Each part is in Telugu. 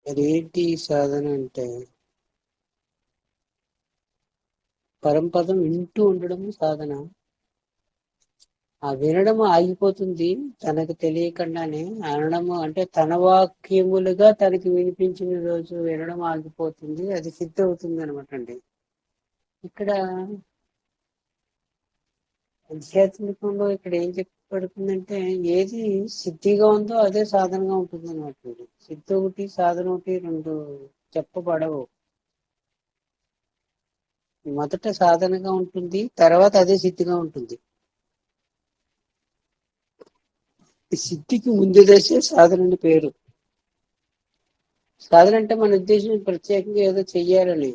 ఏంటి సాధన అంటే పరంపదం వింటూ ఉండడం సాధన. ఆ వినడం ఆగిపోతుంది తనకు తెలియకుండానే. అనడము అంటే తన వాక్యములుగా తనకి వినిపించిన రోజు వినడం ఆగిపోతుంది, అది సిద్ధి అవుతుంది అనమాట అండి. ఇక్కడ ఆధ్యాత్మికంలో ఇక్కడ ఏం చెప్పబడుతుందంటే ఏది సిద్ధిగా ఉందో అదే సాధనగా ఉంటుంది అనమాట. సిద్ధి ఒకటి సాధన ఒకటి రెండు చెప్పబడవు. మొదట సాధనగా ఉంటుంది, తర్వాత అదే సిద్ధిగా ఉంటుంది. సిద్ధికి ముందు దశే సాధన అని పేరు. సాధన అంటే మన ఉద్దేశం ప్రత్యేకంగా ఏదో చెయ్యాలని.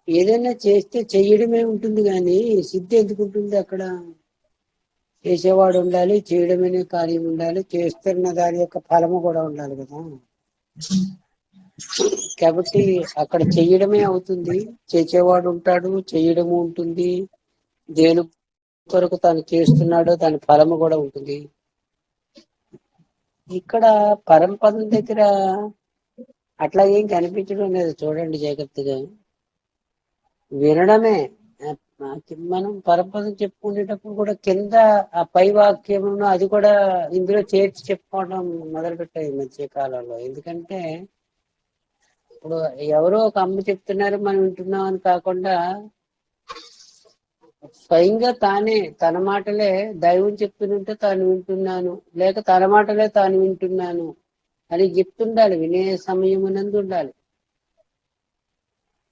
ఏదైనా చేస్తే చెయ్యడమే ఉంటుంది కానీ సిద్ధి ఎందుకు ఉంటుంది అక్కడ? చేసేవాడు ఉండాలి, చేయడమనే కార్యం ఉండాలి, చేస్తున్న దాని యొక్క ఫలము కూడా ఉండాలి కదా. కాబట్టి అక్కడ చెయ్యడమే అవుతుంది, చేసేవాడు ఉంటాడు, చెయ్యడము ఉంటుంది. దేని కొరకు తాను చేస్తున్నాడో దాని ఫలము కూడా ఉంటుంది. ఇక్కడ పరంపదం దగ్గర అట్లా ఏం కనిపించడం లేదు, చూడండి జాగ్రత్తగా. వినడమే. మనం పరపదం చెప్పుకునేటప్పుడు కూడా కింద ఆ పై వాక్యమును అది కూడా ఇందులో చేర్చి చెప్పుకోవడం మొదలుపెట్టాయి ఈ మధ్య కాలంలో. ఎందుకంటే ఇప్పుడు ఎవరో ఒక అమ్మ చెప్తున్నారు మనం వింటున్నాం అని కాకుండా స్వయంగా తానే తన మాటలే దైవం చెప్తుంటే తాను వింటున్నాను, లేక తన మాటలే తాను వింటున్నాను అని చెప్తుండాలి. వినే సమయమునందు ఉండాలి.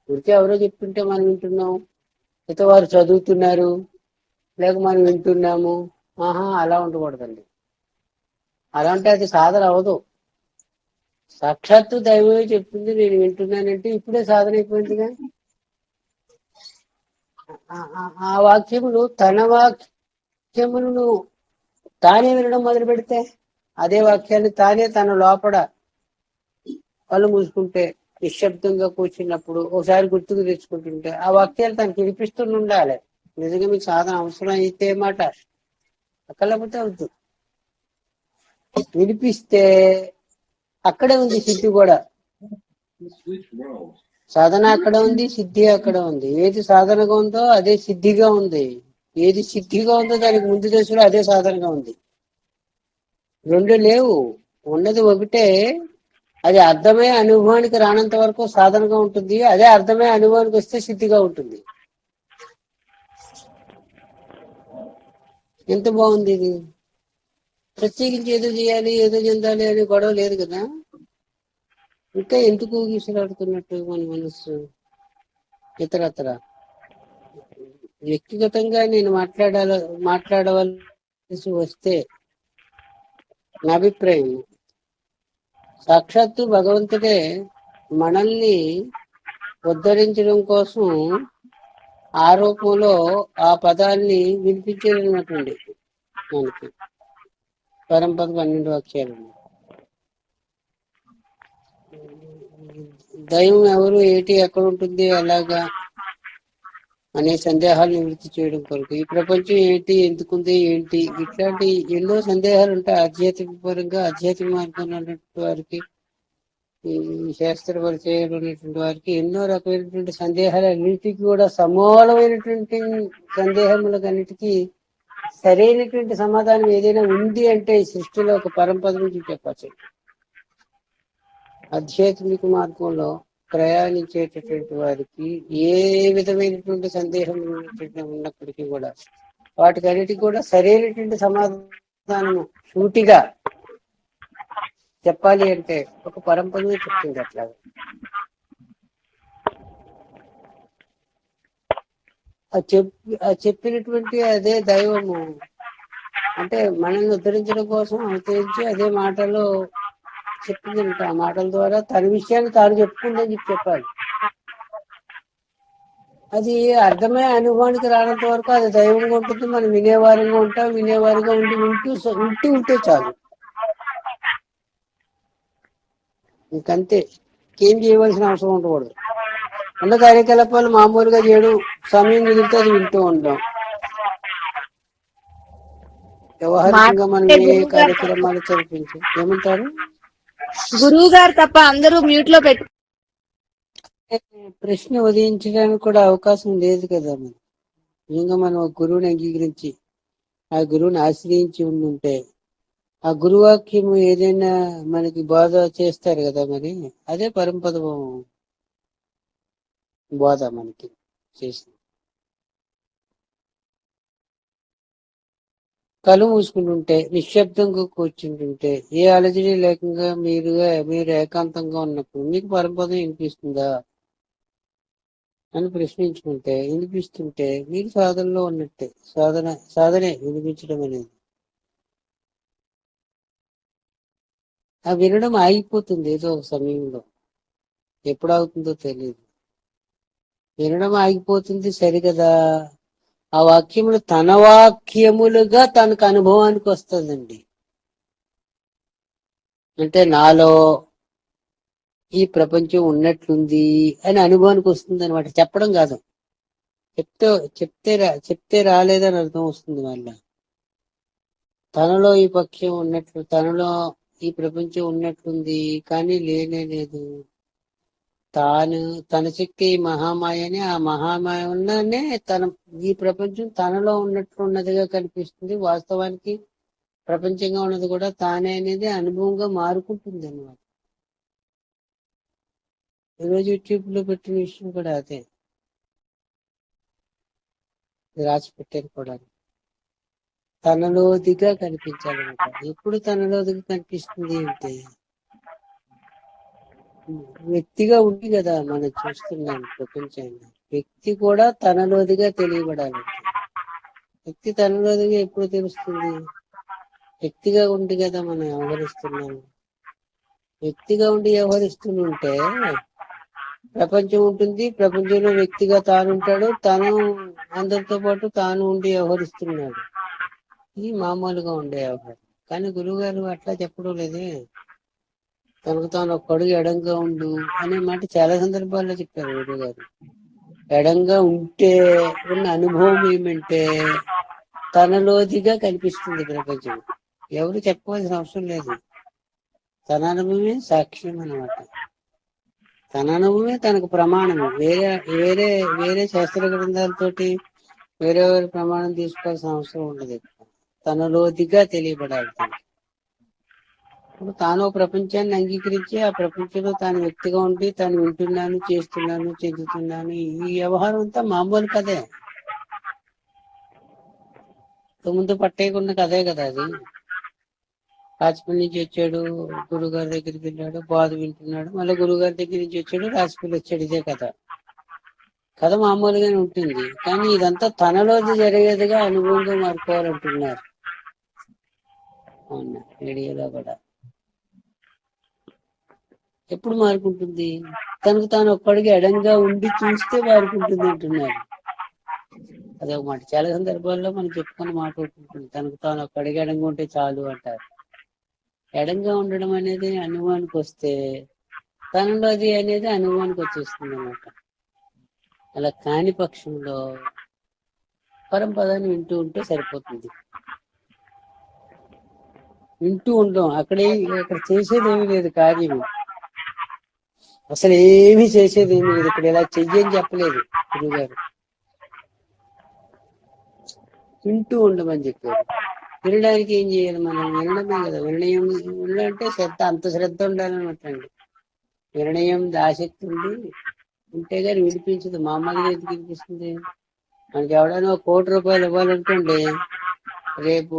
ఊరికే ఎవరో చెప్తుంటే మనం వింటున్నాం, అయితే వారు చదువుతున్నారు లేక మనం వింటున్నాము, ఆహా అలా ఉండకూడదండి. అలా అంటే అది సాధన అవదు. సాక్షాత్తు దైవమే చెప్తుంది, నేను వింటున్నానంటే ఇప్పుడే సాధన అయిపోయిందిగా. ఆ వాక్యములు తన వాక్యములను తానే వినడం మొదలు పెడితే, అదే వాక్యాన్ని తానే తన లోపల కళ్ళు మూసుకుంటే, నిశ్శబ్దంగా కూర్చున్నప్పుడు ఒకసారి గుర్తుకు తెచ్చుకుంటుంటే ఆ వాక్యాలు తనకి వినిపిస్తుండాలి. నిజంగా మీకు సాధన అవసరం అయితే మాట, అక్కలేకపోతే వద్దు. వినిపిస్తే అక్కడే ఉంది సిద్ధి కూడా. సాధన అక్కడ ఉంది, సిద్ధి అక్కడ ఉంది. ఏది సాధనగా ఉందో అదే సిద్ధిగా ఉంది, ఏది సిద్ధిగా ఉందో దానికి ముందు దశలో అదే సాధనగా ఉంది. రెండు లేవు, ఉన్నది ఒకటే. అది అర్థమై అనుభవానికి రానంత వరకు సాధనగా ఉంటుంది, అదే అర్థమై అనుభవానికి వస్తే సిద్ధిగా ఉంటుంది. ఎంత బాగుంది ఇది. ప్రత్యేకించి ఏదో చేయాలి, ఏదో చెందాలి అనే గొడవ లేదు కదా. ఇంకా ఎందుకు గీసలాడుతున్నట్టు మన మనస్సు ఇతరత్ర. వ్యక్తిగతంగా నేను మాట్లాడవలసి వస్తే నా అభిప్రాయం, సాక్షాత్తు భగవంతుడే మనల్ని ఉద్ధరించడం కోసం ఆ రూపంలో ఆ పదాన్ని వినిపించేటటువంటి మనకి పరంపద 12 వాక్యాలు. దైవం ఎవరు, ఏటి, ఎక్కడ ఉంటుంది, ఎలాగా అనే సందేహాలు నివృత్తి చేయడం కొరకు ఈ ప్రపంచం ఏంటి, ఎందుకుంది, ఏంటి, ఇట్లాంటి ఎన్నో సందేహాలు ఉంటాయి. ఆధ్యాత్మిక పరంగా ఆధ్యాత్మిక మార్గంలో ఉన్నటువంటి వారికి, ఈ శాస్త్ర పరిచయాలు ఉన్నటువంటి వారికి ఎన్నో రకమైనటువంటి సందేహాలు అన్నింటికి కూడా సమూలమైనటువంటి సందేహములకన్నిటికీ సరైనటువంటి సమాధానం ఏదైనా ఉంది అంటే ఈ సృష్టిలో ఒక పరంపద నుంచి చెప్పచ్చు. ఆధ్యాత్మిక మార్గంలో ప్రయాణించేటటువంటి వారికి ఏ విధమైనటువంటి సందేహం ఉన్నప్పటికీ కూడా వాటికన్నిటికీ కూడా సరైనటువంటి సమాధానము సూటిగా చెప్పాలి అంటే ఒక పరంపరమే చెప్తుంది. అట్లాగా చెప్పినటువంటి అదే దైవము అంటే మనల్ని ఉద్ధరించడం కోసం అవతరించి అదే మాటలో చెప్పిందంట. ఆ మాటల ద్వారా తన విషయాన్ని తాను చెప్పుకుందని చెప్పాలి. అది అర్థమై అనుభవానికి రానంత వరకు అది దైవంగా ఉంటుంది, మనం వినేవారిగా ఉంటాం. వినేవారిగా ఉంటే చాలు, ఇంకంతే. ఏం చేయవలసిన అవసరం ఉండకూడదు. ఉన్న కార్యకలాపాలు మామూలుగా చేయడం, సమయం కుదిరితే అది వింటూ ఉంటాం. వ్యవహారికంగా మనం ఏ కార్యక్రమాలు జరిపించాం. ఏమంటారు? గురువు గారు తప్ప అందరూ మ్యూట్ లో పెట్టు. ప్రశ్న ఉదయించడానికి కూడా అవకాశం లేదు కదా మరి. ఇంకా మనం ఒక గురువుని అంగీకరించి ఆ గురువుని ఆశ్రయించి ఉండుంటే ఆ గురువాక్యము ఏదైనా మనకి బోధ చేస్తారు కదా మరి. అదే పరంపద బోధ మనకి చేసింది. కళ్ళు మూసుకుంటుంటే నిశ్శబ్దంగా కూర్చుంటుంటే ఏ అలజడి లేకుండా మీరు ఏకాంతంగా ఉన్నప్పుడు మీకు పరపదం వినిపిస్తుందా అని ప్రశ్నించుకుంటే వినిపిస్తుంటే మీరు సాధనలో ఉన్నట్టే. సాధనే వినిపించడం అనేది. ఆ వినడం ఆగిపోతుంది ఏదో ఒక సమయంలో. ఎప్పుడు ఆగుతుందో తెలియదు. వినడం ఆగిపోతుంది సరికదా. ఆ వాక్యములు తన వాక్యములుగా తనకు అనుభవానికి వస్తుందండి. అంటే నాలో ఈ ప్రపంచం ఉన్నట్లుంది అని అనుభవానికి వస్తుంది అనమాట. చెప్పడం కాదు, చెప్తే చెప్తే రాలేదని అర్థం వస్తుంది వాళ్ళ. తనలో ఈ పక్షం ఉన్నట్లు, తనలో ఈ ప్రపంచం ఉన్నట్లుంది కానీ లేనే లేదు. తన శక్తి మహామాయని, ఆ మహామాయ ఉన్ననే ఈ ప్రపంచం తనలో ఉన్నట్లు ఉన్నదిగా కనిపిస్తుంది. వాస్తవానికి ప్రపంచంగా ఉన్నది కూడా తానే అనేది అనుభవంగా మారుకుంటుంది అన్నమాట. ఈరోజు యూట్యూబ్ లో పెట్టిన విషయం కూడా అదే రాసి పెట్టారు కూడా. తనలోదిగా కనిపించాలన్నమాట. ఎప్పుడు తనలోదిగా కనిపిస్తుంది అంటే వ్యక్తిగా ఉంది కదా మనం చూస్తున్నాం ప్రపంచాన్ని. వ్యక్తి కూడా తనలోదిగా తెలియబడాలంటే వ్యక్తి తనలోదిగా ఎప్పుడు తెలుస్తుంది? వ్యక్తిగా ఉండి కదా మనం వ్యవహరిస్తున్నాము. వ్యక్తిగా ఉండి వ్యవహరిస్తుంటే ప్రపంచం ఉంటుంది, ప్రపంచంలో వ్యక్తిగా తాను ఉంటాడు, తను అందరితో పాటు తాను ఉండి వ్యవహరిస్తున్నాడు. ఇది మామూలుగా ఉండే వ్యవహారం. కానీ గురువు గారు అట్లా చెప్పడం లేదే. తనకు తాను ఒక్కడుగు ఎడంగా ఉండు అనే మాట చాలా సందర్భాల్లో చెప్పారు గురువు గారు. ఎడంగా ఉంటే ఉన్న అనుభవం ఏమంటే తనలోదిగా కనిపిస్తుంది ప్రపంచం. ఎవరు చెప్పవలసిన అవసరం లేదు. తన అనుభవమే సాక్ష్యం అన్నమాట. తన అనుభవమే తనకు ప్రమాణము. వేరే వేరే వేరే శాస్త్ర గ్రంథాలతోటి వేరే ప్రమాణం తీసుకోవాల్సిన అవసరం ఉండదు. తనలోదిగా తెలియబడాలి తనకి. ఇప్పుడు తాను ప్రపంచాన్ని అంగీకరించి ఆ ప్రపంచంలో తాను వ్యక్తిగా ఉండి తాను వింటున్నాను, చేస్తున్నాను, చెందుతున్నాను. ఈ వ్యవహారం అంతా మామూలు కదే. ముందు పట్టేయకున్న కథే కదా అది. రాజపల్లి నుంచి వచ్చాడు, గురుగారి దగ్గరికి వెళ్ళాడు, బాధ వింటున్నాడు. మళ్ళీ గురుగారి దగ్గర నుంచి వచ్చాడు, రాజపల్లి వచ్చాడు. ఇదే కథ మామూలుగానే ఉంటుంది. కానీ ఇదంతా తనలోది జరిగేదిగా అనుభవంగా మారుకోవాలంటున్నారు. అవునా రేడియోలో కూడా ఎప్పుడు మారుకుంటుంది? తనకు తాను ఒక్కడికి ఎడంగా ఉండి చూస్తే మారుకుంటుంది అంటున్నారు. అదొక మాట. చాలా సందర్భాల్లో మనం చెప్పుకున్న మాట ఉంటుంది. తనకు తాను ఒక్కడికి ఎడంగా ఉంటే చాలు అంటారు. ఎడంగా ఉండడం అనేది అనుభవానికి వస్తే తనలోది అనేది అనుభవానికి వచ్చేస్తుంది అన్నమాట. అలా కాని పక్షంలో పరంపదాన్ని వింటూ ఉంటే సరిపోతుంది. వింటూ ఉంటాం. అక్కడ చేసేది ఏమీ లేదు కార్యము. అసలు ఏమీ చేసేది ఏమీ లేదు. ఇక్కడ ఇలా చెయ్యని చెప్పలేదు గురువుగారు. వింటూ ఉండమని చెప్పారు. వినడానికి ఏం చేయాలి మనం? వినడమే కదా. వినడంటే అంత శ్రద్ధ ఉండాలన్నమాట అండి. నిర్ణయం ఆసక్తి ఉంటే గాని వినిపించదు. మామూలుగా ఎందుకు వినిపిస్తుంది? మనకి ఎవడైనా 1,00,00,000 రూపాయలు ఇవ్వాలనుకోండి, రేపు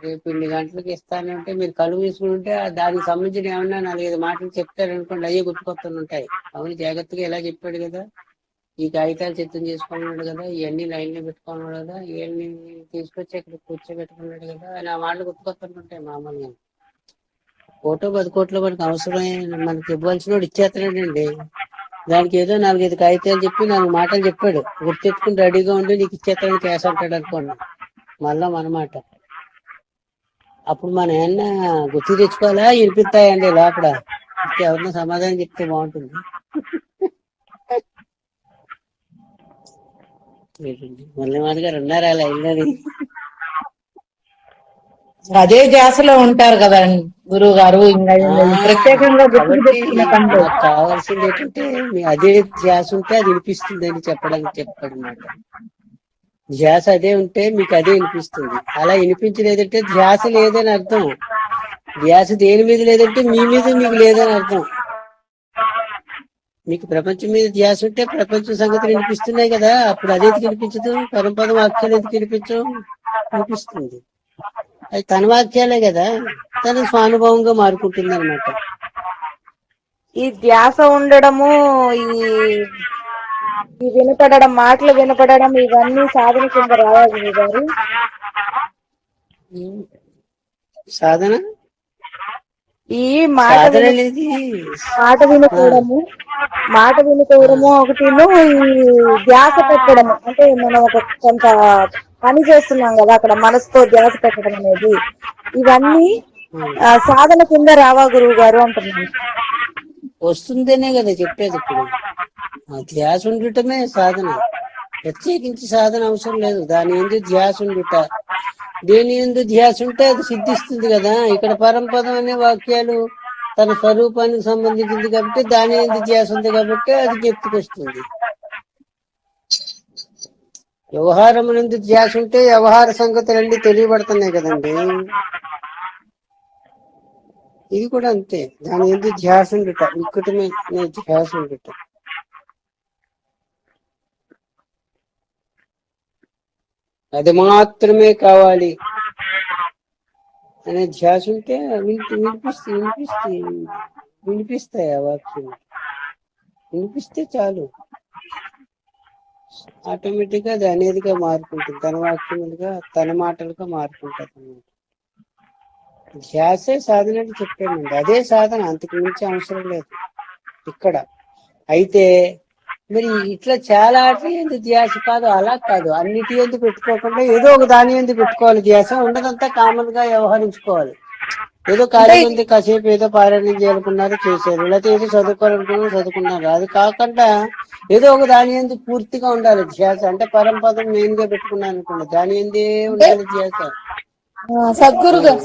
రేపు 2 గంటలకు ఇస్తానంటే మీరు కళ్ళు మూసుకుని ఉంటే దానికి సంబంధించిన ఏమన్నా 4-5 మాటలు చెప్తారనుకోండి, అయ్యే గుర్తుకొస్తుంటాయి. అవును జాగ్రత్తగా ఎలా చెప్పాడు కదా, ఈ కాగితాలు సిద్ధం చేసుకున్నాడు కదా, ఇవన్నీ లైన్లో పెట్టుకున్నాడు కదా, ఇవన్నీ తీసుకొచ్చి ఇక్కడ కూర్చోబెట్టుకున్నాడు కదా అని ఆ మాటలు గుర్తుకొస్తుంటాయి మామూలుగా. 1-10 కోట్లు మనకు అవసరమే. మనకి ఇవ్వాల్సిన వాడు ఇచ్చేస్తున్నాడండి. దానికి ఏదో 4-5 కాగితాలు చెప్పి 4 మాటలు చెప్పాడు, గుర్తెట్టుకుని రెడీగా ఉండి నీకు ఇచ్చేస్తాడని క్యాష్ అంటాడు అనుకోండి. మళ్ళా మన మాట. అప్పుడు మనం ఏమన్నా గుర్తు తెచ్చుకోవాలా? వినిపిస్తాయండి లోపల. ఎవరన్నా సమాధానం చెప్తే బాగుంటుంది. మళ్ళీ మాట గారు ఉన్నారా లైన్లోని? అదే ధ్యాసలో ఉంటారు కదా గురువు గారు. ఇంకా ఆ ప్రత్యేకంగా గుర్తుకు కాబట్టి తెచ్చుకునే పని లేదు. నాకు కావాల్సింది ఏంటంటే మీ అదే ధ్యాస ఉంటే అది వినిపిస్తుంది అని చెప్పడానికి చెప్పాడనమాట. ధ్యాస అదే ఉంటే మీకు అదే వినిపిస్తుంది. అలా వినిపించలేదంటే ధ్యాస లేదని అర్థం. ధ్యాస దేని మీద లేదంటే మీ మీద మీకు లేదని అర్థం. మీకు ప్రపంచం మీద ధ్యాస ఉంటే ప్రపంచ సంగతులు వినిపిస్తున్నాయి కదా, అప్పుడు అదేది వినిపించదు? పరమపదం వాక్యాలు ఎందుకు వినిపించవు? వినిపిస్తుంది. అది తన వాక్యాలే కదా, తన స్వానుభవంగా మారుకుంటుంది అనమాట. ఈ ధ్యాస ఉండడము, ఈ ఈ వినపడడం, మాటలు వినపడడం, ఇవన్నీ సాధన కింద రావా గురువు గారు? సాధన ఈ మాట సాధన విను అనేది మాట ఆ, వినుకోవడము, మాట ఆ, వినుకోవడము ఒకటిను, ఈ ధ్యాస పెట్టడము అంటే మనం ఒక కొంత పని చేస్తున్నాం కదా, అక్కడ మనసుతో ధ్యాస పెట్టడం అనేది, ఇవన్నీ ఆ. సాధన కింద రావా గురువు గారు అంటున్నాను. వస్తుందనే కదా చెప్పేది ఇప్పుడు. ఆ ధ్యాస ఉండటమే సాధన. ప్రత్యేకించి సాధన అవసరం లేదు. దాని ఎందు ధ్యాస ఉండుట, దేని ఎందు ధ్యాస ఉంటే అది సిద్ధిస్తుంది కదా. ఇక్కడ పరంపదం అనే వాక్యాలు తన స్వరూపానికి సంబంధించింది కాబట్టి దాని ఎందు ధ్యాస ఉంది కాబట్టి అది జ్ఞప్తికొస్తుంది. వ్యవహారం ఎందు ధ్యాస ఉంటే వ్యవహార సంగతులన్నీ తెలియబడుతున్నాయి కదండి. ఇది కూడా అంతే. దాని ఎందు ధ్యాస ఉండుట, నిక్కుటమే ధ్యాస ఉండుట. అది మాత్రమే కావాలి అనే ధ్యాస ఉంటే వినిపిస్తాయి ఆ వాక్యం. వినిపిస్తే చాలు, ఆటోమేటిక్ గా అది అనేదిగా మారుకుంటుంది. తన వాక్యములుగా తన మాటలుగా మారుకుంటుంది అన్నమాట. ధ్యాసే సాధన అని చెప్పానండి. అదే సాధన, అంతకు మించి అవసరం లేదు ఇక్కడ. అయితే మరి ఇట్లా చాలా ఎందు ధ్యాస కాదు, అలా కాదు. అన్నిటి ఎందు పెట్టుకోకుండా ఏదో ఒక దాని ఎందు పెట్టుకోవాలి ధ్యాస. ఉన్నదంతా కామన్ గా వ్యవహరించుకోవాలి. ఏదో అంటే ఖాళీగా ఉంది, కాసేపు ఏదో పారాయణం చేయాలనుకున్నారు చేశారు, లేకపోతే ఏదో చదువుకోవాలనుకున్నారు చదువుకున్నారు. అది కాకుండా ఏదో ఒక దాని ఎందు పూర్తిగా ఉండాలి ధ్యాస. అంటే పరంపదం మెయిన్ గా పెట్టుకున్నాను అనుకోండి, దాని ఎందే అంటే ఉండాలి ధ్యాస.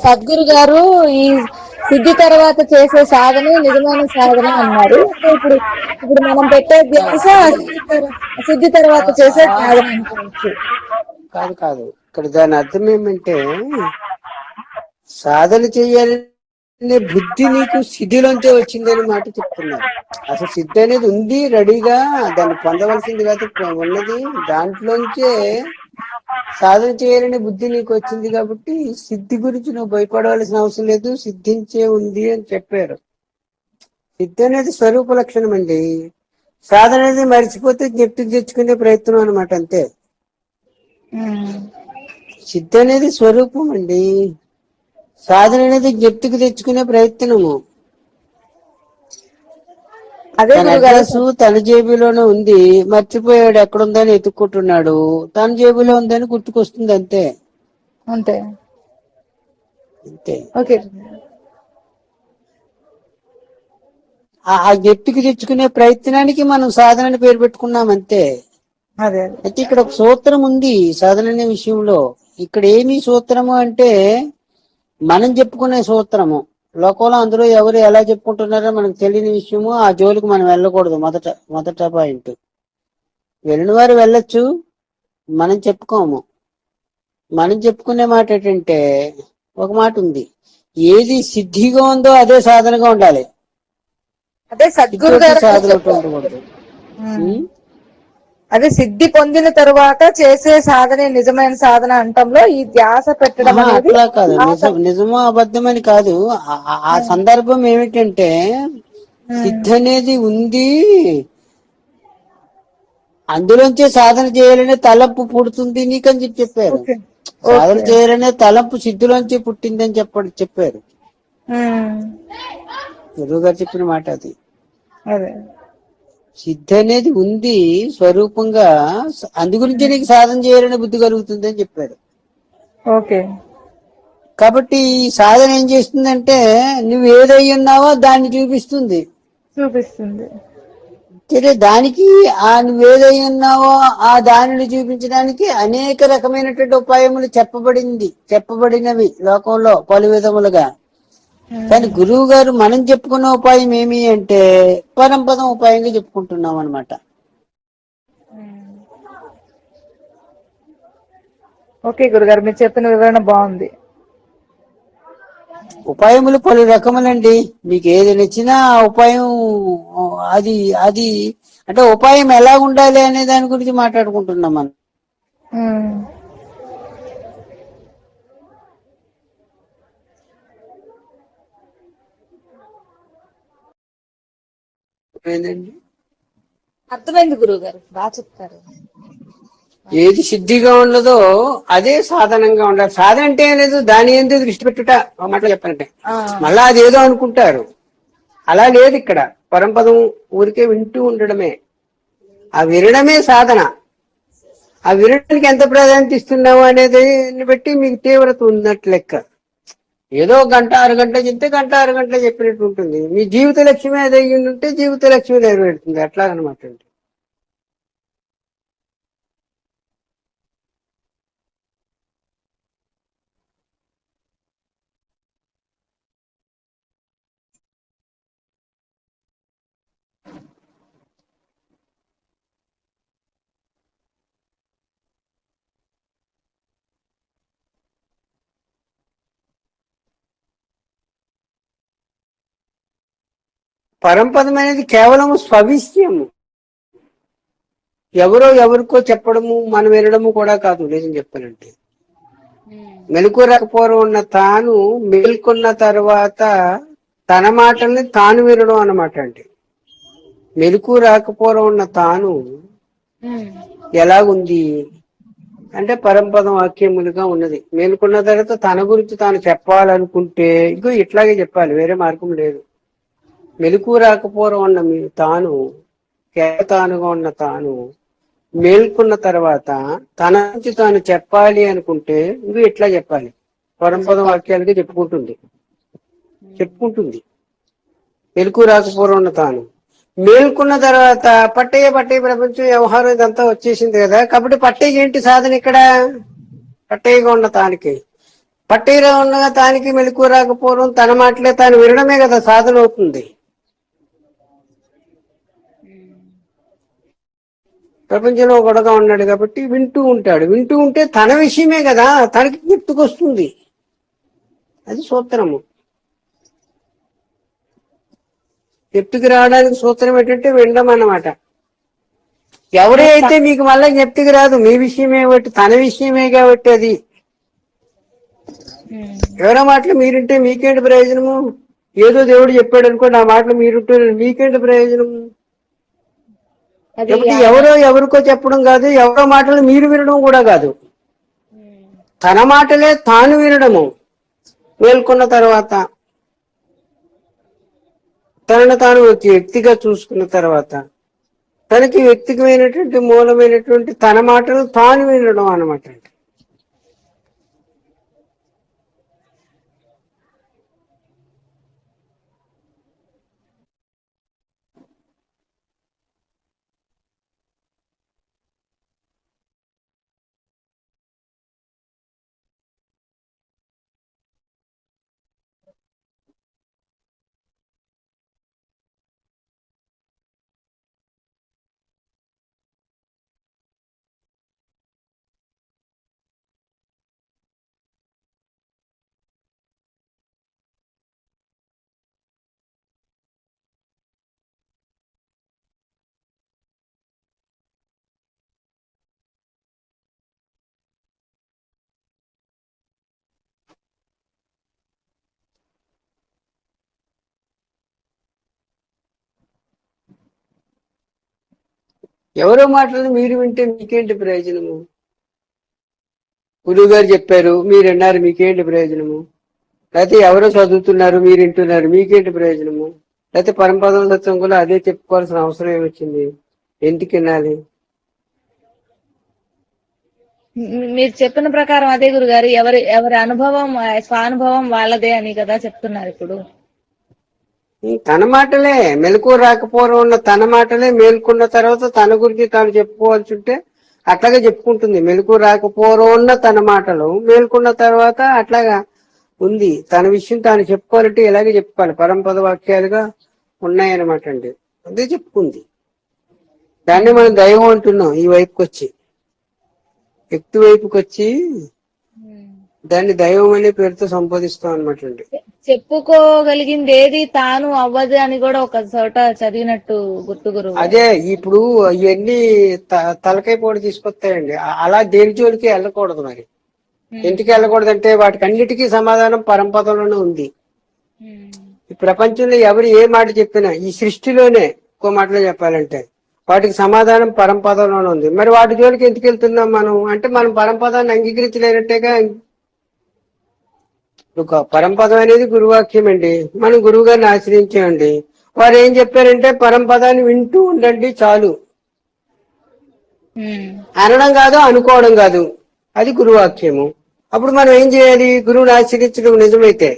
సద్గురు గారు ఈ సిద్ధి తర్వాత చేసే సాధనే నిజమైన సాధన అన్నారు. అంటే ఇప్పుడు ఇప్పుడు మనం పెట్టే ధ్యాస అది సిద్ధి తర్వాత ఆ- చేసే ఆ- సాధన అనుకోవచ్చు. కాదు కాదు, ఇక్కడ దాని అర్థం ఏమంటే సాధన చేయాలనే బుద్ధి నీకు సిద్ధిలోంచే వచ్చిందని మాట చెప్తున్నారు. అసలు సిద్ధి అనేది ఉంది రెడీగా, దాన్ని పొందవలసింది కాదు, ఉన్నది దాంట్లోంచే. సాధన చేయాలనే బుద్ధి నీకు వచ్చింది కాబట్టి సిద్ధి గురించి నువ్వు భయపడవలసిన అవసరం లేదు, సిద్ధించే ఉంది అని చెప్పారు. సిద్ధి అనేది స్వరూప లక్షణం అండి. సాధన అనేది మర్చిపోతే జ్ఞప్తికి తెచ్చుకునే ప్రయత్నం అనమాట, అంతే. సిద్ధి అనేది స్వరూపం అండి, సాధన అనేది జ్ఞప్తికి తెచ్చుకునే ప్రయత్నము. అదే తన గురుగారు. అడ్రస్ తన జేబులోనే ఉంది, మర్చిపోయాడు ఎక్కడుందని ఎత్తుక్కుంటున్నాడు, తన జేబులో ఉందని గుర్తుకొస్తుంది, అంతే. అంతే. అంతే. ఓకే. ఆ జ్ఞప్తికి తెచ్చుకునే ప్రయత్నానికి మనం సాధనని పేరు పెట్టుకున్నాం, అంతే. అదే అయితే ఇక్కడ ఒక సూత్రం ఉంది సాధన అనే విషయంలో. ఇక్కడ ఏమి సూత్రము అంటే మనం చెప్పుకునే సూత్రము. లోకంలో అందరూ ఎవరు ఎలా చెప్పుకుంటున్నారో మనకు తెలియని విషయము, ఆ జోలికి మనం వెళ్ళకూడదు. మొదట పాయింట్. వెళ్ళిన వారు వెళ్ళొచ్చు, మనం చెప్పుకోము. మనం చెప్పుకునే మాట ఏంటంటే ఒక మాట ఉంది, ఏది సిద్ధిగా ఉందో అదే సాధనగా ఉండాలి, అదే సిద్ధి సద్గురు వచ్చి గారు సాధన ఒకటి చెప్పారు. ఉండకూడదు. ఉం? అదే సిద్ధి పొందిన తరువాత చేసే సాధనే నిజమైన సాధన అంటంలో ఈ ధ్యాస పెట్టడం ఆహా, అనేది అట్లా కాదు. నిజమో అబద్ధమని కాదు. ఆ సందర్భం ఏమిటంటే సిద్ధి అనేది ఉంది, అందులోంచే సాధన చేయాలనే తలంపు పుడుతుంది నీకని చెప్పారు. ఓకే. సాధన ఓకే. చేయాలనే తలంపు సిద్ధిలోంచి పుట్టిందని చెప్పారు. గురువు గారు చెప్పిన మాట అది. అదే. సిద్ధి అనేది ఉంది స్వరూపంగా, అందు గురించి నీకు సాధన చేయాలనే బుద్ధి కలుగుతుంది అని చెప్పారు. ఓకే. కాబట్టి ఈ సాధన ఏం చేస్తుందంటే నువ్వు ఏదై ఉన్నావో దాన్ని చూపిస్తుంది. చూపిస్తుంది. సరే, దానికి ఆ నువ్వేదై ఉన్నావో ఆ దానిని చూపించడానికి అనేక రకమైనటువంటి ఉపాయములు చెప్పబడినవి లోకంలో పలు విధములుగా. కానీ గురువు గారు మనం చెప్పుకున్న ఉపాయం ఏమి అంటే పరంపదం ఉపాయంగా చెప్పుకుంటున్నాం అనమాట. ఓకే గురుగారు, మీరు చెప్పిన వివరణ బాగుంది. ఉపాయములు పలు రకములండి. మీకు ఏది నచ్చినా ఆ ఉపాయం అది అది అంటే ఉపాయం ఎలా ఉండాలి అనే దాని గురించి మాట్లాడుకుంటున్నాం మనం. ఉమ్. ఏంటండి, అర్థమైంది గురువు గారు, బాగా చెప్తారు. ఏది సిద్ధిగా ఉండదో అదే సాధనంగా ఉండాలి. సాధన అంటే ఏం లేదు, దాని ఎందుకు దృష్టి పెట్టుట, ఒక మాట చెప్పాలంటే. ఆ, మళ్ళా అది ఏదో అనుకుంటారు, అలా లేదు ఇక్కడ. పరంపదం ఊరికే వింటూ ఉండడమే, ఆ వినడమే సాధన. ఆ వినడానికి ఎంత ప్రాధాన్యత ఇస్తున్నాము అనేది బట్టి మీకు తీవ్రత ఉన్నట్లు లెక్క. ఏదో గంట అరగంట చెప్తే గంట అరగంట చెప్పినట్టు ఉంటుంది. మీ జీవిత లక్ష్యమే అది అయ్యి ఉంటే జీవిత లక్ష్యం నెరవేరుతుంది. అట్లా అనమాట అండి. పరంపదం అనేది కేవలం స్వవిషయము, ఎవరో ఎవరికో చెప్పడము మనం వినడము కూడా కాదు. నిజం చెప్పాలంటే మెలకు రాకపోవడం ఉన్న తాను మేల్కొన్న తర్వాత తన మాటల్ని తాను వినడం అన్నమాట అండి. మెలకు రాకపోవడం ఉన్న తాను ఎలాగుంది అంటే పరంపదం వాక్యములుగా ఉన్నది. మేలుకున్న తర్వాత తన గురించి తాను చెప్పాలనుకుంటే ఇంకో ఇట్లాగే చెప్పాలి, వేరే మార్గం లేదు. మెలకు రాకపోవడం ఉన్న తాను తానుగా ఉన్న తాను మేల్కొన్న తర్వాత తన నుంచి తాను చెప్పాలి అనుకుంటే ఇంకో ఇట్లా చెప్పాలి. పరంపదం వాక్యాలుగా చెప్పుకుంటుంది. మెలకు రాకపోవడం ఉన్న తాను మేల్కొన్న తర్వాత పట్టయ్య ప్రపంచం వ్యవహారం ఇదంతా వచ్చేసింది కదా. కాబట్టి పట్టయ్య ఏంటి సాధన ఇక్కడ? పట్టయ్యగా ఉన్న తానికి, పట్టయ్యగా ఉన్న తానికి మెలకు రాకపోవడం, తన మాటలే తాను వినడమే కదా సాధన అవుతుంది. ప్రపంచంలో ఒకడుగా ఉన్నాడు కాబట్టి వింటూ ఉంటాడు. వింటూ ఉంటే తన విషయమే కదా తనకి గుర్తుకొస్తుంది. అది సూత్రము. జ్ఞప్తికి రావడానికి సూత్రం ఏంటంటే వినడం అన్నమాట. ఎవరైతే మీకు మళ్ళీ జ్ఞప్తికి రాదు, మీ విషయమే కాబట్టి, తన విషయమే కాబట్టి. అది ఎవరో మాటలు మీరుంటే మీకేంటి ప్రయోజనము? ఏదో దేవుడు చెప్పాడు అనుకోండి, ఆ మాటలు మీరుంటే మీకేంటి ప్రయోజనము? కాబట్టి ఎవరో ఎవరికో చెప్పడం కాదు, ఎవరో మాటలు మీరు వినడం కూడా కాదు. తన మాటలే తాను వినడము. మేల్కొన్న తర్వాత తనను తాను వ్యక్తిగా చూసుకున్న తర్వాత తనకి వ్యక్తిగతమైనటువంటి మూలమైనటువంటి తన మాటలు తాను వినడం అన్నమాట. ఎవరో మాటలు మీరు వింటే మీకేంటి ప్రయోజనము? గురువు గారు చెప్పారు మీరు విన్నారు, మీకేంటి ప్రయోజనము? లేకపోతే ఎవరో చదువుతున్నారు మీరు వింటున్నారు, మీకేంటి ప్రయోజనము? లేకపోతే పరంపదం సత్యం కూడా అదే చెప్పుకోవాల్సిన అవసరం ఏమొచ్చింది? ఎందుకు వినాలి? మీరు చెప్పిన ప్రకారం అదే గురుగారు, ఎవరి అనుభవం స్వానుభవం వాళ్ళదే అని కదా చెప్తున్నారు ఇప్పుడు. తన మాటలే మెలకు రాకపోవడం ఉన్న తన మాటలే మేల్కొన్న తర్వాత తన గురించి తాను చెప్పుకోవాల్సి ఉంటే అట్లాగే చెప్పుకుంటుంది. మెలకు రాకపోవడం ఉన్న తన మాటలు మేల్కొన్న తర్వాత అట్లాగా ఉంది. తన విషయం తాను చెప్పుకోవాలంటే ఇలాగే చెప్పుకోవాలి. పరంపద వాక్యాలుగా ఉన్నాయన్నమాట అండి. అదే చెప్పుకుంది. దాన్ని మనం దైవం అంటున్నాం. ఈ వైపుకి వచ్చి వ్యక్తి వైపుకి వచ్చి దాన్ని దైవం అనే పేరుతో సంబోధిస్తాం అనమాట అండి. చెప్పుకోగలిగింది ఏది తాను అవ్వదు అని కూడా ఒక చోట చదివినట్టు గుర్తు గురువు. అదే ఇప్పుడు ఇవన్నీ తలకాయ పొడి తీసుకొస్తాయండి. అలా దేని జోలికి వెళ్ళకూడదు. మరి ఎందుకు వెళ్ళకూడదు అంటే వాటికి అన్నిటికీ సమాధానం పరంపదలోనే ఉంది. ఈ ప్రపంచంలో ఎవరు ఏ మాట చెప్పినా ఈ సృష్టిలోనే ఇంకో మాటలో చెప్పాలంటే వాటికి సమాధానం పరంపదలోనే ఉంది. మరి వాటి జోలికి ఎందుకు వెళ్తున్నాం మనం అంటే మనం పరంపదాన్ని అంగీకరించలేనట్టేగా. పరంపదం అనేది గురువాక్యం అండి. మనం గురువు గారిని ఆశ్రయించామండి. వారు ఏం చెప్పారంటే పరంపదాన్ని వింటూ ఉండండి చాలు అనడం కాదు, అనుకోవడం కాదు. అది గురువాక్యము. అప్పుడు మనం ఏం చేయాలి? గురువుని ఆశ్రయించడం నిజమైతే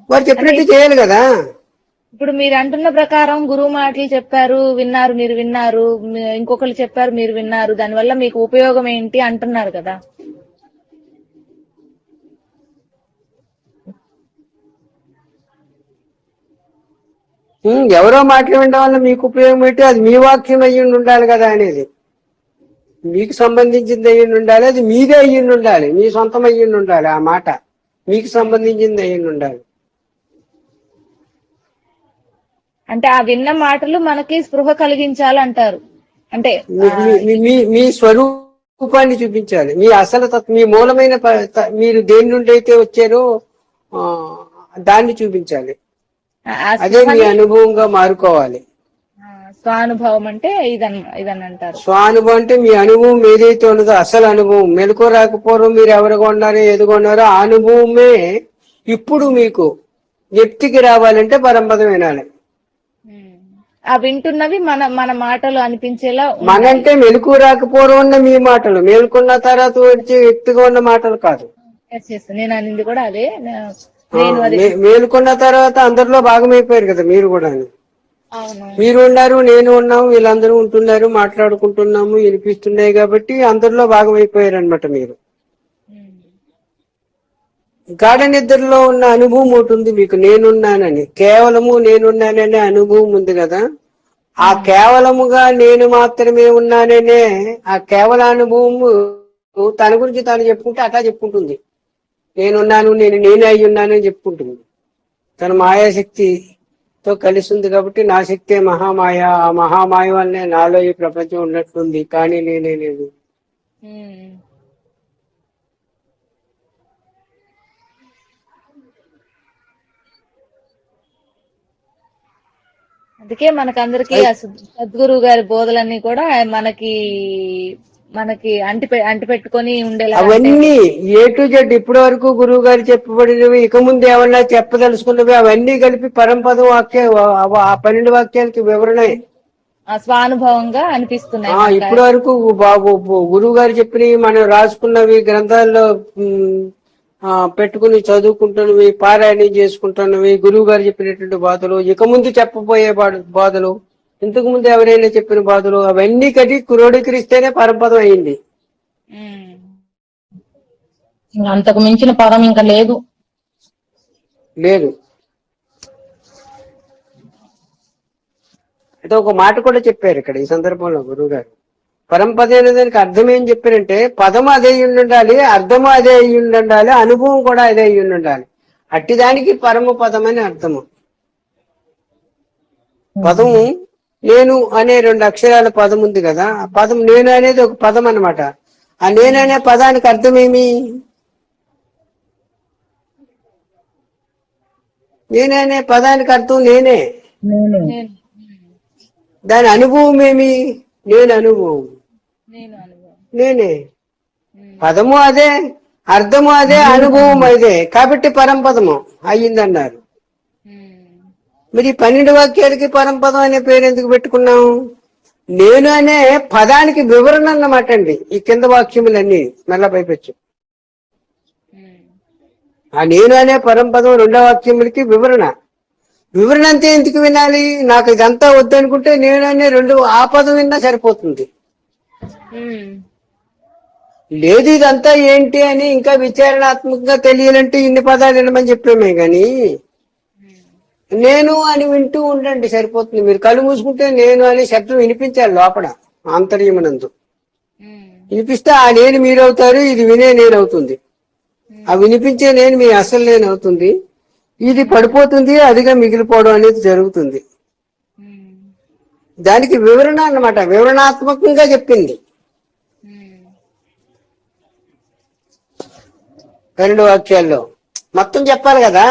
వారు చెప్పినట్టు చేయాలి కదా. ఇప్పుడు మీరు అంటున్న ప్రకారం గురువు మాటలు చెప్పారు, విన్నారు, మీరు విన్నారు, ఇంకొకరు చెప్పారు, మీరు విన్నారు, దానివల్ల మీకు ఉపయోగం ఏంటి అంటున్నారు కదా. ఎవరో మాటలు వినడం వల్ల మీకు ఉపయోగం ఏంటి? అది మీ వాక్యం అయ్యి ఉండాలి కదా అనేది. మీకు సంబంధించింది అయ్యి ఉండాలి. అది మీదే అయ్యి ఉండాలి. మీ సొంతం అయ్యి ఉండాలి. ఆ మాట మీకు సంబంధించింది అయ్యి ఉండాలి. అంటే ఆ విన్న మాటలు మనకి స్పృహ కలిగించాలంటారు. అంటే మీ స్వరూపాన్ని చూపించాలి. మీ అసలు మీ మూలమైన మీరు దేని నుండి అయితే వచ్చారో దాన్ని చూపించాలి. అదే మీ అనుభవంగా మారుకోవాలి. స్వానుభవం అంటే ఇదని అంటారు. స్వానుభవం అంటే మీ అనుభవం ఏదైతే ఉన్నదో అసలు అనుభవం. మెలకు రాకపోవడం మీరు ఎవరుగా ఉన్నారో ఏదిగా ఉన్నారో ఆ అనుభవమే ఇప్పుడు మీకు వ్యక్తికి రావాలంటే పరంపదం వినాలి. ఆ వింటున్నవి మన మాటలు అనిపించేలా. మనంటే మెలకు రాకపోవడం ఉన్న మీ మాటలు, మేలుకున్న తర్వాత వచ్చే వ్యక్తిగా ఉన్న మాటలు కాదు. నేను అనింది కూడా అదే. మేలుకున్న తర్వాత అందరిలో భాగమైపోయారు కదా మీరు కూడా. మీరు ఉన్నారు, నేను ఉన్నాము, వీళ్ళందరూ ఉంటున్నారు, మాట్లాడుకుంటున్నాము, వినిపిస్తున్నాయి కాబట్టి అందరిలో భాగమైపోయారు అనమాట. మీరు గాఢ నిద్రలో ఉన్న అనుభవం ఒకటి ఉంది మీకు. నేనున్నానని, కేవలము నేనున్నాననే అనుభవం ఉంది కదా. ఆ కేవలముగా నేను మాత్రమే ఉన్నాననే ఆ కేవల అనుభవము తన గురించి తాను చెప్పుకుంటే అట్లా చెప్పుకుంటుంది. నేనున్నాను, నేనే అయి ఉన్నాను అని చెప్పుకుంటుంది. తన మాయాశక్తితో కలిసి ఉంది కాబట్టి నా శక్తే మహామాయ. ఆ మహామాయ వల్లనే నాలో ఈ ప్రపంచం ఉన్నట్లుంది, కానీ నేనే లేదు. అందుకే మనకందరికి సద్గురువు గారి బోధలన్నీ కూడా మనకి అంటి పెట్టుకొని ఉండేలా. అవన్నీ ఏ టు జెడ్ ఇప్పటి వరకు గురువు గారు చెప్పబడినవి, ఇక ముందు ఏమన్నా చెప్పదలుచుకున్నవి అవన్నీ కలిపి పరంపదం వాక్య ఆ 12 వాక్యాలకి వివరణ స్వానుభవంగా అనిపిస్తున్నాయి. ఇప్పటి వరకు గురువు గారు చెప్పినవి మనం రాసుకున్నవి గ్రంథాల్లో పెట్టుకుని చదువుకుంటున్నవి, పారాయణం చేసుకుంటున్నవి, గురువు గారు చెప్పినటువంటి బాధలు, ఇక ముందు చెప్పబోయే బాధలు, ఇంతకు ముందు ఎవరైనా చెప్పిన బాధలు, అవన్నీ కట్టి క్రోడీకరిస్తేనే పరపదం అయింది. అంతకు మించిన పదం ఇంకా లేదు. అయితే ఒక మాట కూడా చెప్పారు ఇక్కడ ఈ సందర్భంలో గురువు గారు. పరంపద అనే దానికి అర్థం ఏం చెప్పారంటే పదము అదే అయ్యి ఉండాలి, అర్థము అదే అయ్యి ఉండాలి, అనుభవం కూడా అదే అయ్యి ఉండాలి. అట్టిదానికి పరమ పదం అని అర్థము. పదము నేను అనే 2 అక్షరాల పదం ఉంది కదా. ఆ పదం నేను అనేది ఒక పదం అన్నమాట. ఆ నేను అనే పదానికి అర్థం ఏమి? నేననే పదానికి అర్థం నేనే. దాని అనుభవం ఏమి? నేను అనుభవం, నేనే. పదము అదే, అర్థము అదే, అనుభవం అదే, కాబట్టి పరంపదము అయ్యిందన్నారు. మరి 12 వాక్యాలకి పరంపదం అనే పేరు ఎందుకు పెట్టుకున్నాం? నేను అనే పదానికి వివరణ అన్నమాట అండి ఈ కింద వాక్యములన్నీ. మళ్ళా పైపెచ్చు ఆ నేను అనే పరంపదం రెండవ వాక్యములకి వివరణ. వివరణ అంతే ఎందుకు వినాలి? నాకు ఇదంతా వద్దనుకుంటే నేను అనే రెండు ఆ పదం విన్నా సరిపోతుంది. ఉమ్, లేదు ఇదంతా ఏంటి అని ఇంకా విచారణాత్మకంగా తెలియాలంటే ఇన్ని పదాలు వినమని చెప్పామే గాని నేను అని వింటూ ఉండండి సరిపోతుంది. మీరు కళ్ళు మూసుకుంటే నేను అనే శబ్దం వినిపించాలి లోపల ఆంతర్యమునందు. ఉమ్, వినిపిస్తే ఆ నేను మీరవుతారు, ఇది వినే నేను అవుతుంది. ఆ వినిపించే నేను మీ అసలు నేను అవుతుంది. ఇది పడిపోతుంది, అదిగా మిగిలిపోవడం అనేది జరుగుతుంది. ఉమ్, దానికి వివరణ అన్నమాట, వివరణాత్మకంగా చెప్పింది ఉమ్. రెండు వాక్యాల్లో. మొత్తం చెప్పాలి కదా,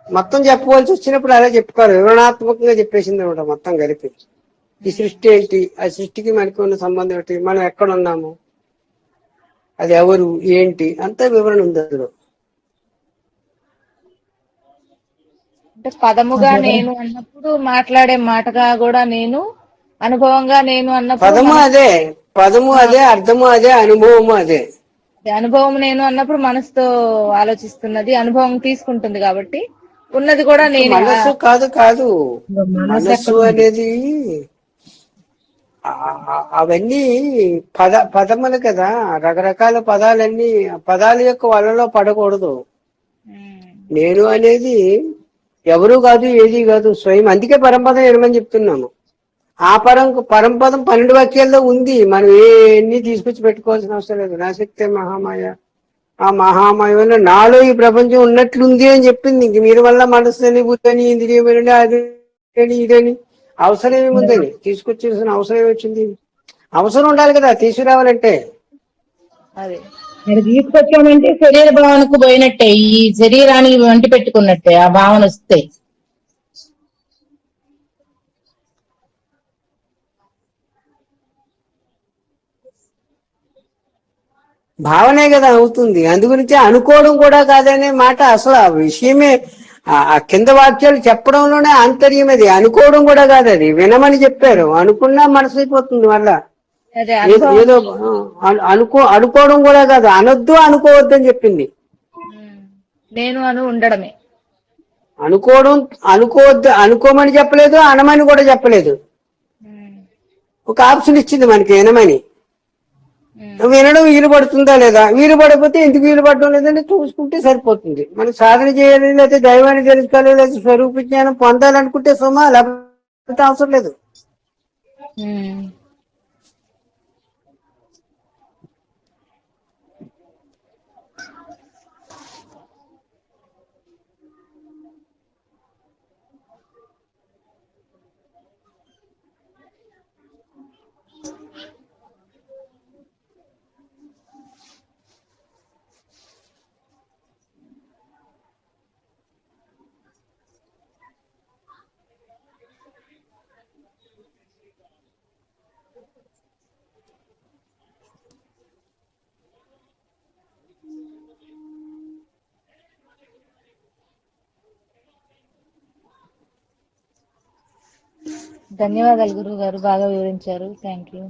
మొత్తం చెప్పవలసి వచ్చినప్పుడు అలా చెప్పుకోవాలి. వివరణాత్మకంగా చెప్పేసింది అనమాట మొత్తం కలిపి. ఈ సృష్టి ఏంటి, ఆ సృష్టికి మనకి ఉన్న సంబంధం ఏంటి, మనం ఎక్కడ ఉన్నాము, అది ఎవరు ఏంటి, అంతా వివరణ ఉంది అందులో. అంటే పదముగా నేను అన్నప్పుడు మాట్లాడే మాటగా కూడా నేను, అనుభవంగా నేను అన్నప్పుడు పదము మనసు, అదే, పదము అదే, అర్థము అదే, అనుభవము అదే. అనుభవం నేను అన్నప్పుడు మనసుతో ఆలోచిస్తున్నది అనుభవం తీసుకుంటుంది కాబట్టి ఉన్నది కూడా ఇప్పుడు నేనే. మనస్సు కాదు కాదు, మనసు మనస్సు ఎక్కడ ఉంది? అనేది అవన్నీ పదములు కదా, రకరకాల పదాలన్నీ పదాల యొక్క వలలో పడకూడదు. నేను అనేది ఎవరు కాదు, ఏది కాదు, స్వయం. అందుకే పరంపదం ఏమని చెప్తున్నాము. ఆ పరంపదం 12 వాక్యాల్లో ఉంది. మనం ఎన్ని తీసుకొచ్చి పెట్టుకోవాల్సిన అవసరం లేదు. నాశక్తే మహామాయ, ఆ మహామాయ వల్ల నాలో ఈ ప్రపంచం ఉన్నట్లుంది అని చెప్పింది. ఇంక మీరు వల్ల మనసుని బుద్ధని ఇంద్రియమని అదని ఇదని అవసరం ఏముందని తీసుకొచ్చేసిన అవసరం ఏమొచ్చింది? అవసరం ఉండాలి కదా తీసుకురావాలంటే. అదే మీరు తీసుకొచ్చామంటే శరీర భావనకు పోయినట్టే, ఈ శరీరానికి వంటి పెట్టుకున్నట్టే ఆ భావన వస్తే. భావనే కదా అవుతుంది. అందుగురించి అనుకోవడం కూడా కాదనే మాట అసలు ఆ విషయమే. ఆ కింద వాక్యాలు చెప్పడంలోనే ఆంతర్యం. అది అనుకోవడం కూడా కాదు, అది వినమని చెప్పారు. అనుకున్నా మనసు అయిపోతుంది మళ్ళా. అదే అనుభవం. ఏదో అనుకోవడం కూడా కాదు, అనొద్దు అనుకోవద్దు అని చెప్పింది. నేను ఉండడమే. అనుకోవద్దు, అనుకోమని చెప్పలేదు, అనమని కూడా చెప్పలేదు. ఒక ఆప్షన్ ఇచ్చింది మనకి వినమని. వినడం వీలు పడుతుందా లేదా, వీలు పడకపోతే ఎందుకు వీలు పడడం లేదని చూసుకుంటే సరిపోతుంది. మనం సాధన చేయాలి, లేకపోతే దైవాన్ని తెలుసుకోవాలి, లేకపోతే స్వరూప జ్ఞానం పొందాలనుకుంటే సుమా, లేకపోతే అవసరం లేదు. ధన్యవాదాలు గురువు గారు, బాగా వివరించారు. Thank you.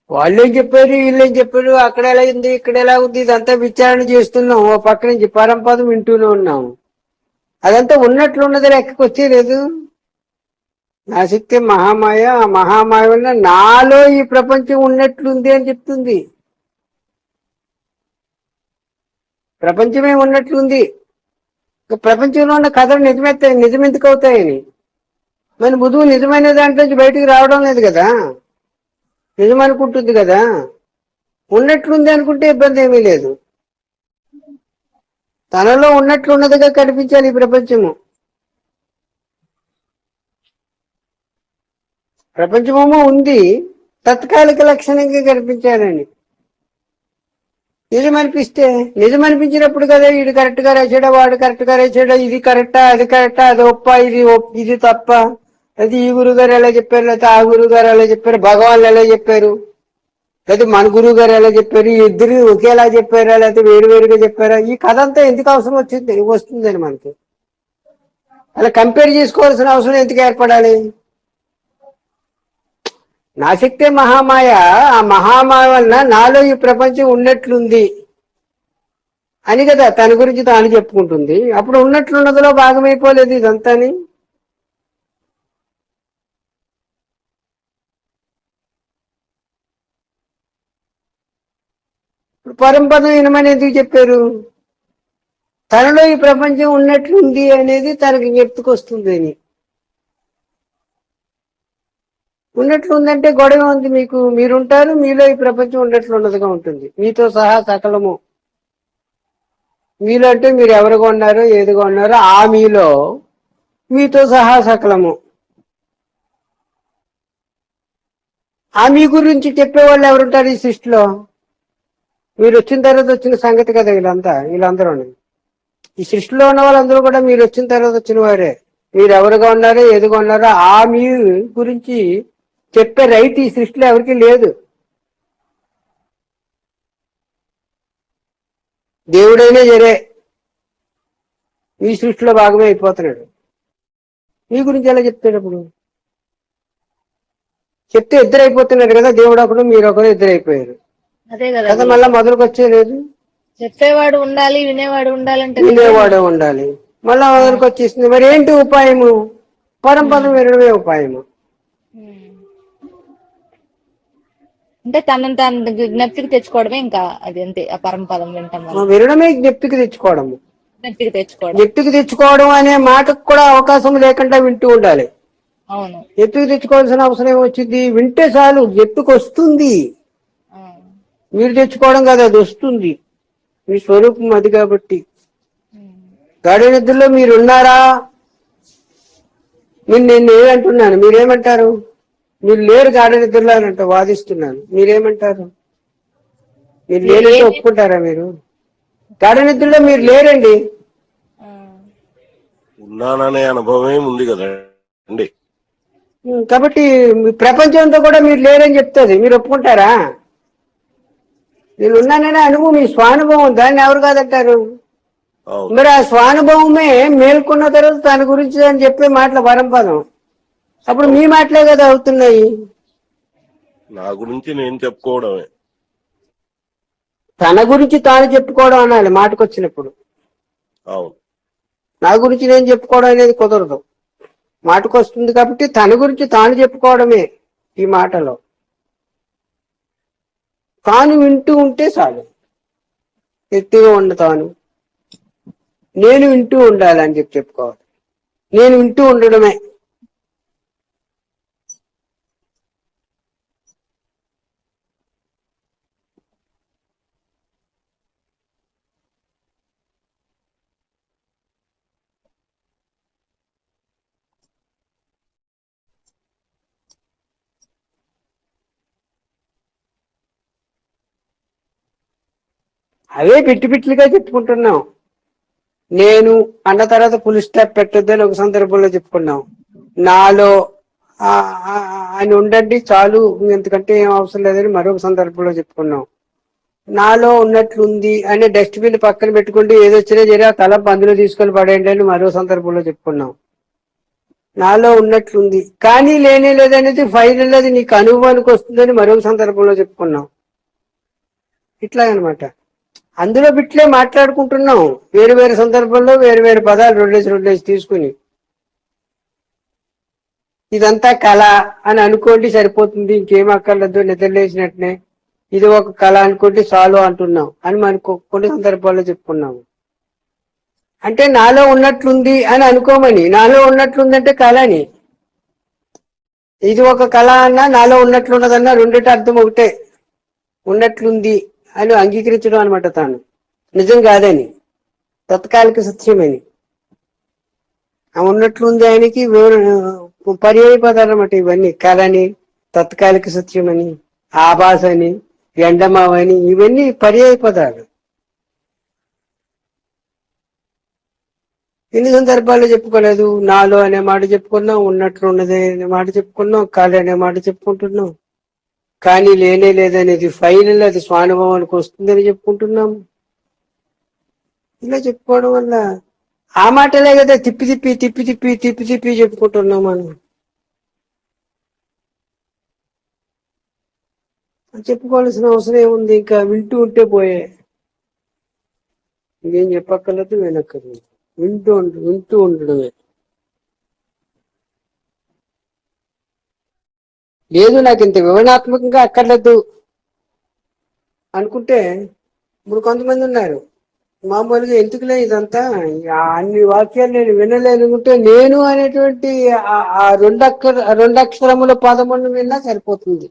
వాళ్ళేం చెప్పారు, వీళ్ళేం చెప్పారు, అక్కడ ఎలా ఉంది, ఇక్కడ ఎలా ఉంది, ఇదంతా విచారణ చేస్తున్నాం. ఓ పక్క నుంచి పరంపదం వింటూనే ఉన్నాం. అదంతా ఉన్నట్లున్నది, లెక్కకు వచ్చేలేదు. నా శక్తి మహామాయ, ఆ మహామాయ వల్ల నాలో ఈ ప్రపంచం ఉన్నట్లుంది అని చెప్తుంది. ప్రపంచమే ఉన్నట్లుంది. ప్రపంచంలో ఉన్న కథలు నిజమెందుకు అవుతాయని మన బుధువు నిజమైన దాంట్లో నుంచి బయటికి రావడం లేదు కదా, నిజమనుకుంటుంది కదా. ఉన్నట్లుంది అనుకుంటే ఇబ్బంది ఏమీ లేదు. తనలో ఉన్నట్లున్నదిగా కనిపించాలి ఈ ప్రపంచము. ప్రపంచమేమో ఉంది, తత్కాలిక లక్షణంగా కనిపించాలని. నిజమనిపిస్తే, నిజమనిపించినప్పుడు కదా వీడు కరెక్ట్ గా రాశాడా, వాడు కరెక్ట్ గా రాశాడా, ఇది కరెక్టా, అది కరెక్టా, అది ఒప్ప, ఇది తప్ప, అది ఈ గురువు గారు ఎలా చెప్పారు, లేకపోతే ఆ గురువు గారు ఎలా చెప్పారు, భగవాన్లు ఎలా చెప్పారు, లేకపోతే మన గురువు గారు ఎలా చెప్పారు, ఈ ఇద్దరు ఒకేలా చెప్పారా, లేకపోతే వేరువేరుగా చెప్పారా, ఈ కథ అంతా ఎందుకు అవసరం వస్తుందని మనకి అలా కంపేర్ చేసుకోవాల్సిన అవసరం ఎందుకు ఏర్పడాలి? నా శక్తే మహామాయ, ఆ మహామాయ వలన నాలో ఈ ప్రపంచం ఉన్నట్లుంది అని కదా తన గురించి తాను చెప్పుకుంటుంది. అప్పుడు ఉన్నట్లున్నదిలో భాగమైపోలేదు ఇదంతాని. ఇప్పుడు పరంపదం వినమని ఎందుకు చెప్పారు? తనలో ఈ ప్రపంచం ఉన్నట్లుంది అనేది తనకి జ్ఞప్తికొస్తుంది అని. ఉన్నట్లు ఉందంటే గొడవ ఉంది మీకు, మీరుంటారు, మీలో ఈ ప్రపంచం ఉన్నట్లు ఉన్నదిగా ఉంటుంది, మీతో సహా సకలము. మీలో అంటే మీరు ఎవరుగా ఉన్నారో ఏదిగా ఉన్నారో ఆ మీలో మీతో సహా సకలము. ఆ మీ గురించి చెప్పేవాళ్ళు ఎవరుంటారు ఈ సృష్టిలో? మీరు వచ్చిన తర్వాత వచ్చిన సంగతి కదా వీళ్ళందరూ. ఈ సృష్టిలో ఉన్న వాళ్ళందరూ కూడా మీరు వచ్చిన తర్వాత వచ్చిన వారే. మీరు ఎవరుగా ఉన్నారో ఏదిగా ఉన్నారో ఆ మీ గురించి చెప్పే రైట్ ఈ సృష్టిలో ఎవరికి లేదు. దేవుడైనా సరే మీ సృష్టిలో భాగమే అయిపోతున్నాడు. మీ గురించి ఎలా చెప్తాడు? అప్పుడు చెప్తే ఇద్దరు అయిపోతున్నారు కదా, దేవుడు ఒకడు మీరు ఒకరు ఇద్దరు అయిపోయారు అదే కదా కదా. మళ్ళా మొదలుకు వచ్చేలేదు, చెప్పేవాడు ఉండాలి, వినేవాడు ఉండాలంటే వినేవాడే ఉండాలి. మళ్ళా మొదలుకు వచ్చేసింది. మరి ఏంటి ఉపాయము? పరంపదం వినడమే ఉపాయము. అంటే తనని తన జ్ఞప్తికి తెచ్చుకోవడమే ఇంకా అది, అంతే. ఆ పరమపదం వింటాం వల్ల వినడమే జ్ఞప్తికి తెచ్చుకోవడము. జ్ఞప్తికి తెచ్చుకోవడం, జ్ఞప్తికి తెచ్చుకోవడం అనే మాటకు కూడా అవకాశం లేకుండా వింటూ ఉండాలి. అవును. జ్ఞప్తికి తెచ్చుకోవాల్సిన అవసరం ఏమొచ్చింది? వింటే చాలు, జ్ఞప్తికి వస్తుంది. మీరు తెచ్చుకోవడం కాదు, అది వస్తుంది. మీ స్వరూపం అది కాబట్టి. గాఢ నిద్రలో మీరున్నారా? నేను ఏమంటున్నాను, మీరేమంటారు? మీరు లేరు గాఢ నిద్రలో అని అంట వాదిస్తున్నాను, మీరేమంటారు? మీరు లేరంటే ఒప్పుకుంటారా? మీరు గాఢ నిద్రలో మీరు లేరండి. ఉన్నాననే అనుభవమే ఉంది కదా అండి. కాబట్టి ప్రపంచంతో కూడా మీరు లేరని చెప్తుంది, మీరు ఒప్పుకుంటారా? నేను ఉన్నాననే అనుభవం మీ స్వానుభవం, దాన్ని ఎవరు కాదంటారు? మరి ఆ స్వానుభవమే మేల్కొన్న తర్వాత తన గురించి అని చెప్పే మాటల పరంపదం. అప్పుడు మీ మాటలే కదా అవుతున్నాయి. నా గురించి నేను చెప్పుకోవడమే. తన గురించి తాను చెప్పుకోవడం అనాలి మాటకొచ్చినప్పుడు. అవును, నా గురించి నేను చెప్పుకోవడం అనేది కుదరదు, మాటకొస్తుంది కాబట్టి తన గురించి తాను చెప్పుకోవడమే ఈ మాటలో. తాను వింటూ ఉంటే చాలు, ఎత్తుగా ఉండ తాను. నేను వింటూ ఉండాలని చెప్పుకోవాలి. నేను వింటూ ఉండడమే. అవే పిట్టిగా చెప్పుకుంటున్నాం. నేను అన్న తర్వాత ఫుల్ స్టాప్ పెట్టొద్దని ఒక సందర్భంలో చెప్పుకున్నాం. నాలో ఆయన ఉండండి చాలు, ఎందుకంటే ఏం అవసరం లేదని మరొక సందర్భంలో చెప్పుకున్నాం. నాలో ఉన్నట్లుంది అనే డస్ట్బిన్ పక్కన పెట్టుకుంటే ఏదొచ్చినా సరే ఆ తల అందులో తీసుకొని పడేయండి అని మరో సందర్భంలో చెప్పుకున్నాం. నాలో ఉన్నట్లుంది కానీ లేనే లేదనేది ఫైనల్ అది నీకు అనుభవానికి వస్తుందని మరొక సందర్భంలో చెప్పుకున్నాం. ఇట్లా అనమాట. అందులో బిట్లే మాట్లాడుకుంటున్నాం, వేరు వేరు సందర్భంలో వేరు వేరు పదాలు రెండేసి తీసుకుని. ఇదంతా కళ అని అనుకోండి సరిపోతుంది, ఇంకేం అక్కర్లేదు, నిద్రలేసినట్టునే ఇది ఒక కళ అనుకోండి చాలు అంటున్నాం అని మనకు కొన్ని సందర్భాల్లో చెప్పుకున్నాము. అంటే నాలో ఉన్నట్లుంది అని అనుకోమని, నాలో ఉన్నట్లుందంటే కళ అని. ఇది ఒక కళ అన్నా నాలో ఉన్నట్లున్నదన్నా రెండిటి అర్థం ఒకటే, ఉన్నట్లుంది అని అంగీకరించడం అనమాట. తాను నిజం కాదని, తత్కాలిక సత్యమని. ఉన్నట్లుంది ఆయనకి పర్యాయ పదాలు అన్నమాట ఇవన్నీ. కళని, తత్కాలిక సత్యమని, ఆభాస అని, ఎండమావని, ఇవన్నీ పర్యాయ పదాలు. ఎన్ని సందర్భాల్లో చెప్పుకోలేదు. నాలో అనే మాట చెప్పుకున్నాం, ఉన్నట్లు ఉన్నది అనే మాట చెప్పుకున్నాం, కాలి అనే మాట చెప్పుకుంటున్నాం, కానీ లేనే లేదనేది ఫైనల్, అది స్వానుభవానికి వస్తుందని చెప్పుకుంటున్నాం. ఇలా చెప్పుకోవడం వల్ల ఆ మాటలే కదా తిప్పి తిప్పి తిప్పి తిప్పి తిప్పి తిప్పి చెప్పుకుంటున్నాం మనం. చెప్పుకోవాల్సిన అవసరం ఏముంది? ఇంకా వింటూ ఉంటే పోయే, ఇంకేం చెప్పక్కర్లేదు, వినక్కర్లేదు, వింటూ ఉండడమే. లేదు నాకు ఇంత వివరణాత్మకంగా అక్కర్లేదు అనుకుంటే, ఇప్పుడు కొంతమంది ఉన్నారు మామూలుగా ఎందుకులే ఇదంతా, అన్ని వాక్యాలు నేను వినలేనుకుంటే నేను అనేటువంటి ఆ రెండక్షరముల పదమును విన్నా సరిపోతుంది,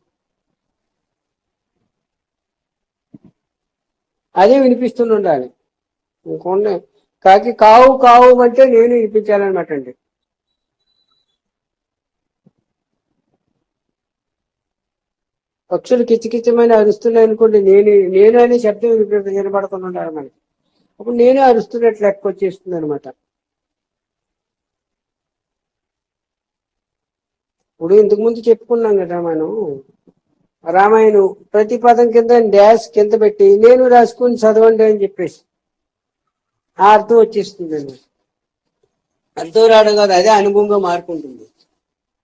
అదే వినిపిస్తుండాలి. ఇంకొండ కాకి కావు కావు అంటే నేను వినిపించాలన్నమాట అండి. పక్షులు కిచకిచమని అరుస్తున్నాయి అనుకోండి, నేను అనే శబ్దం వినపడుతుండాలి మనకి. అప్పుడు నేనే అరుస్తున్నట్లు లెక్క వచ్చేస్తుంది అనమాట. ఇప్పుడు ఇంతకు ముందు చెప్పుకున్నాం కదా మనం, రామాయణం ప్రతి పదం కింద డాష్ కింద పెట్టి నేను రాసుకుని చదవండి అని చెప్పేసి ఆ అర్థం వచ్చేస్తుందండి. అర్థం రావడం కాదు, అదే అనుభవంగా మారుకుంటుంది.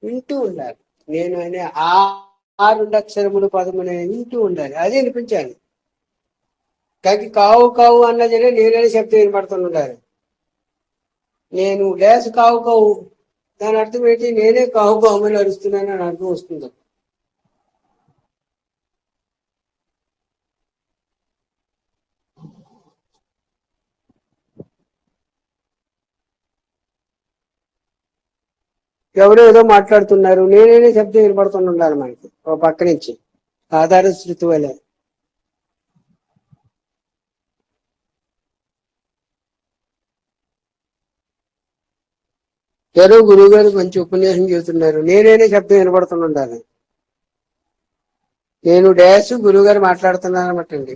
వింటూ ఉండాలి. నేను అనే ఆ రెండక్షరములు పదమునే వింటూ ఉండాలి, అదే వినిపించాలి. కాకి కావు కావు అన్న జరే నేనే శబ్దం వినపడుతుండాలి. నేను డాష్ కావు కావు, దాని అర్థం ఏంటి? నేనే కావు కావు అని అరుస్తున్నాను అని అర్థం వస్తుంది. ఎవరో ఏదో మాట్లాడుతున్నారు, నేనే శబ్దం వినపడుతుండాలి మనకి ఒక పక్క నుంచి, ఆధార శృతి వలె. ఎవరో గురువు గారు మంచి ఉపన్యాసం చెబుతున్నారు, నేనే శబ్దం వినపడుతుండాలి. నేను డాష్ గురువు గారు మాట్లాడుతున్నాను అనమాట అండి.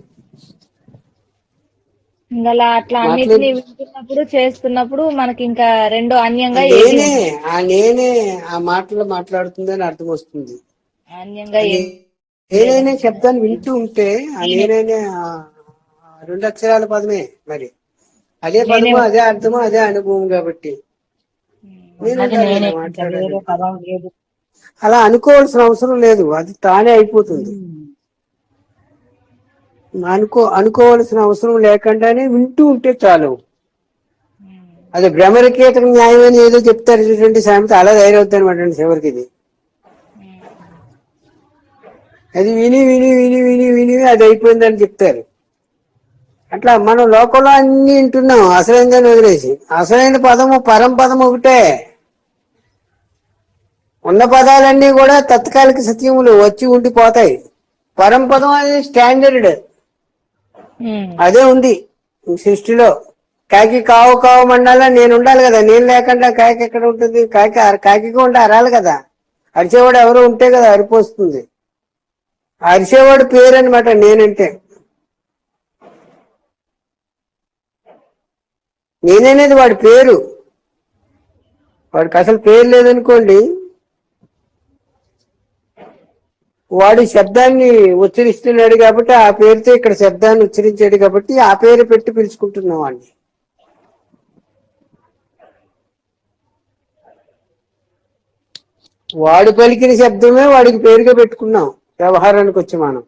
అలా అట్లా అన్నిటిని వింటున్నప్పుడు చేస్తున్నప్పుడు మనకి ఇంకా రెండో అన్యంగా నేనే ఆ మాటలు మాట్లాడుతుందని అర్థం వస్తుంది. అన్యంగా నేనైనా శబ్దాన్ని వింటూ ఉంటే ఆ నేనైనా రెండు అక్షరాల పదమే, మరి అదే పదము, అదే అర్థము, అదే అనుభవం. కాబట్టి నేను మాట్లాడాలి. అలా అనుకోవాల్సిన అవసరం లేదు, అది తానే అయిపోతుంది. అనుకోవాల్సిన అవసరం లేకుండానే వింటూ ఉంటే చాలు. అది భ్రమరకేతక న్యాయం అని ఏదో చెప్తారు చూడండి సామెత, అలా తయారవుద్ది అనమాట అండి చివరికి. ఇది అది విని విని విని విని విని అది అయిపోయిందని చెప్తారు. అట్లా మనం లోకంలో అన్ని వింటున్నాం అసలైందని వదిలేసి. అసలైన పదము పరం పదం ఒకటే. ఉన్న పదాలన్నీ కూడా తత్కాలిక సత్యములు, వచ్చి ఉండిపోతాయి. పరంపదం అనేది స్టాండర్డ్, అదే ఉంది సృష్టిలో. కాకి కావు కావు మండాలా నేను ఉండాలి కదా, నేను లేకుండా కాకి ఎక్కడ ఉంటుంది? కాకి ఉంటే అరాలి కదా, అరిచేవాడు ఎవరో ఉంటే కదా అరిపోస్తుంది. అరిచేవాడు పేరు అనమాట నేనంటే. నేననేది వాడి పేరు, వాడికి అసలు పేరు లేదనుకోండి, వాడి శబ్దాన్ని ఉచ్చరిస్తున్నాడు కాబట్టి ఆ పేరుతో ఇక్కడ శబ్దాన్ని ఉచ్చరించాడు కాబట్టి ఆ పేరు పెట్టి పిలుచుకుంటున్నాం వాడిని. వాడు పలికిన శబ్దమే వాడికి పేరుగా పెట్టుకున్నాం. వ్యవహారానికి వచ్చి మనం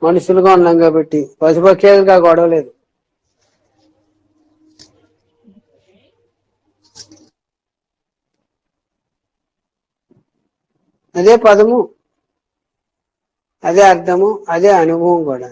మనుషులుగా ఉన్నాం కాబట్టి పశుపక్షాలుగా గొడవలేదు. అదే పదము, అదే అర్థము, అదే అనుభవం కూడా.